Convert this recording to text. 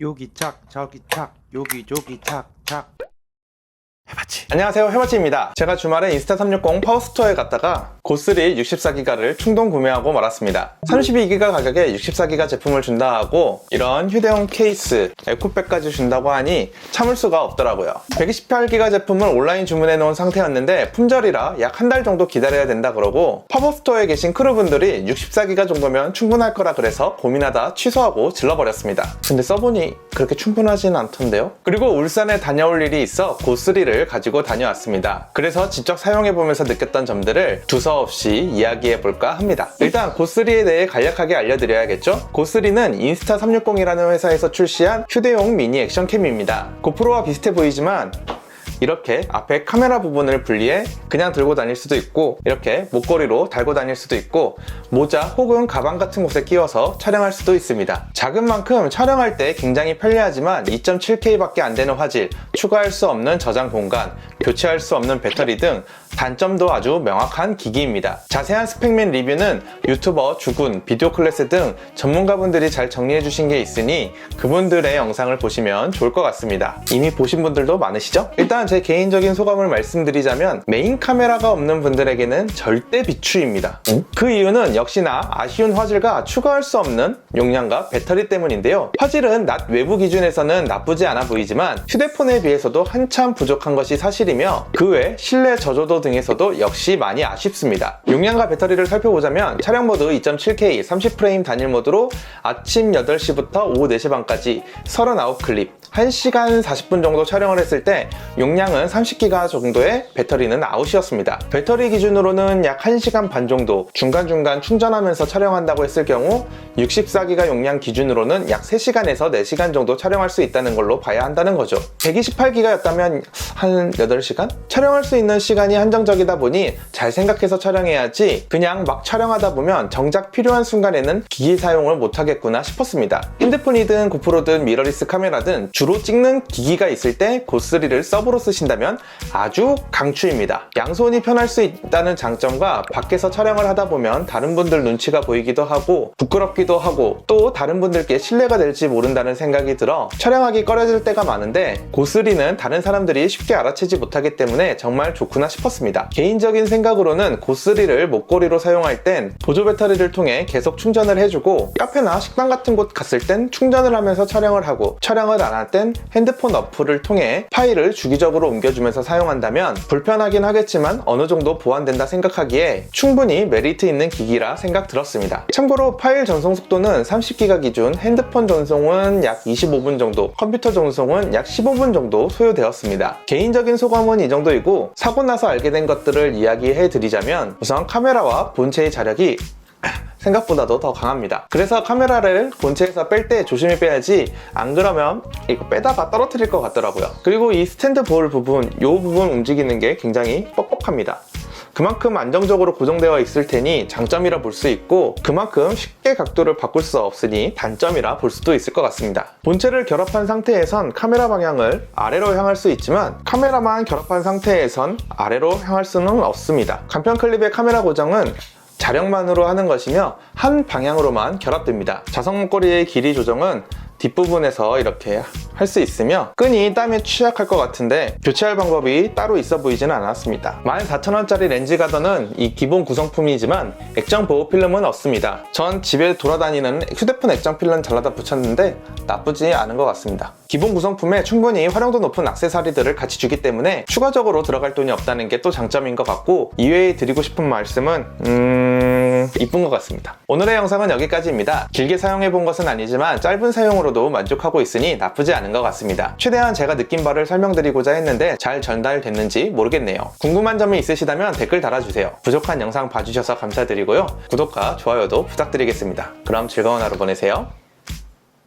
여기 착 저기 착 여기 저기 착착 해봤지. 안녕하세요, 해봤지입니다. 제가 주말에 인스타360 파워스토어에 갔다가 고스릴 64기가를 충동 구매하고 말았습니다. 32기가 가격에 64기가 제품을 준다 하고 이런 휴대용 케이스, 에코백까지 준다고 하니 참을 수가 없더라고요. 128기가 제품을 온라인 주문해 놓은 상태였는데 품절이라 약 한 달 정도 기다려야 된다 그러고 파워스토어에 계신 크루분들이 64기가 정도면 충분할 거라 그래서 고민하다 취소하고 질러버렸습니다. 근데 써보니 그렇게 충분하진 않던데요. 그리고 울산에 다녀올 일이 있어 고스릴을 가지고 다녀왔습니다. 그래서 직접 사용해보면서 느꼈던 점들을 두서없이 이야기해볼까 합니다. 일단 고스리에 대해 간략하게 알려드려야겠죠? 고스리는 인스타360이라는 회사에서 출시한 휴대용 미니 액션캠입니다. 고프로와 비슷해 보이지만 이렇게 앞에 카메라 부분을 분리해 그냥 들고 다닐 수도 있고 이렇게 목걸이로 달고 다닐 수도 있고 모자 혹은 가방 같은 곳에 끼워서 촬영할 수도 있습니다. 작은 만큼 촬영할 때 굉장히 편리하지만 2.7K 밖에 안 되는 화질, 추가할 수 없는 저장 공간, 교체할 수 없는 배터리 등 단점도 아주 명확한 기기입니다. 자세한 스펙맨 리뷰는 유튜버 주군, 비디오 클래스 등 전문가분들이 잘 정리해 주신 게 있으니 그분들의 영상을 보시면 좋을 것 같습니다. 이미 보신 분들도 많으시죠? 일단 제 개인적인 소감을 말씀드리자면 메인 카메라가 없는 분들에게는 절대 비추입니다. 그 이유는 역시나 아쉬운 화질과 추가할 수 없는 용량과 배터리 때문인데요. 화질은 낮 외부 기준에서는 나쁘지 않아 보이지만 휴대폰에 비해서도 한참 부족한 것이 사실이며 그 외 실내 저조도 등에서도 역시 많이 아쉽습니다. 용량과 배터리를 살펴보자면 촬영 모드 2.7K 30프레임 단일 모드로 아침 8시부터 오후 4시 반까지 39클립 1시간 40분 정도 촬영을 했을 때 용량은 30기가 정도의 배터리는 아웃이었습니다. 배터리 기준으로는 약 1시간 반 정도 중간중간 충전하면서 촬영한다고 했을 경우 64기가 용량 기준으로는 약 3시간에서 4시간 정도 촬영할 수 있다는 걸로 봐야 한다는 거죠. 128기가였다면 한 8시간? 촬영할 수 있는 시간이 한정적이다 보니 잘 생각해서 촬영해야지 그냥 막 촬영하다 보면 정작 필요한 순간에는 기기 사용을 못하겠구나 싶었습니다. 핸드폰이든 고프로든 미러리스 카메라든 주로 찍는 기기가 있을 때 고스리를 서브로 쓰신다면 아주 강추입니다. 양손이 편할 수 있다는 장점과 밖에서 촬영을 하다 보면 다른 분들 눈치가 보이기도 하고 부끄럽기도 하고 또 다른 분들께 신뢰가 될지 모른다는 생각이 들어 촬영하기 꺼려질 때가 많은데 고스리는 다른 사람들이 쉽게 알아채지 못하기 때문에 정말 좋구나 싶었습니다. 개인적인 생각으로는 고스리를 목걸이로 사용할 땐 보조 배터리를 통해 계속 충전을 해주고 카페나 식당 같은 곳 갔을 땐 충전을 하면서 촬영을 하고 촬영을 안 할 땐 핸드폰 어플을 통해 파일을 주기적으로 옮겨주면서 사용한다면 불편하긴 하겠지만 어느 정도 보완된다 생각하기에 충분히 메리트 있는 기기라 생각 들었습니다. 참고로 파일 전송 속도는 30기가 기준, 핸드폰 전송은 약 25분 정도, 컴퓨터 전송은 약 15분 정도 소요되었습니다. 개인적인 소감은 이 정도이고 사고 나서 알게 된 것들을 이야기해 드리자면 우선 카메라와 본체의 자력이 생각보다도 더 강합니다. 그래서 카메라를 본체에서 뺄 때 조심히 빼야지 안 그러면 이거 빼다가 떨어뜨릴 것 같더라고요. 그리고 이 스탠드 볼 부분, 이 부분 움직이는 게 굉장히 뻑뻑합니다. 그만큼 안정적으로 고정되어 있을 테니 장점이라 볼 수 있고 그만큼 쉽게 각도를 바꿀 수 없으니 단점이라 볼 수도 있을 것 같습니다. 본체를 결합한 상태에선 카메라 방향을 아래로 향할 수 있지만 카메라만 결합한 상태에선 아래로 향할 수는 없습니다. 간편 클립의 카메라 고정은 자력만으로 하는 것이며 한 방향으로만 결합됩니다. 자석 목걸이의 길이 조정은 뒷부분에서 이렇게 할 수 있으며 끈이 땀에 취약할 것 같은데 교체할 방법이 따로 있어 보이지는 않았습니다. 14,000원짜리 렌즈 가더는 이 기본 구성품이지만 액정 보호 필름은 없습니다. 전 집에 돌아다니는 휴대폰 액정 필름 잘라다 붙였는데 나쁘지 않은 것 같습니다. 기본 구성품에 충분히 활용도 높은 액세서리들을 같이 주기 때문에 추가적으로 들어갈 돈이 없다는 게 또 장점인 것 같고 이외에 드리고 싶은 말씀은 이쁜 것 같습니다. 오늘의 영상은 여기까지입니다. 길게 사용해 본 것은 아니지만 짧은 사용으로도 만족하고 있으니 나쁘지 않은 것 같습니다. 최대한 제가 느낀 바를 설명드리고자 했는데 잘 전달됐는지 모르겠네요. 궁금한 점이 있으시다면 댓글 달아주세요. 부족한 영상 봐주셔서 감사드리고요. 구독과 좋아요도 부탁드리겠습니다. 그럼 즐거운 하루 보내세요.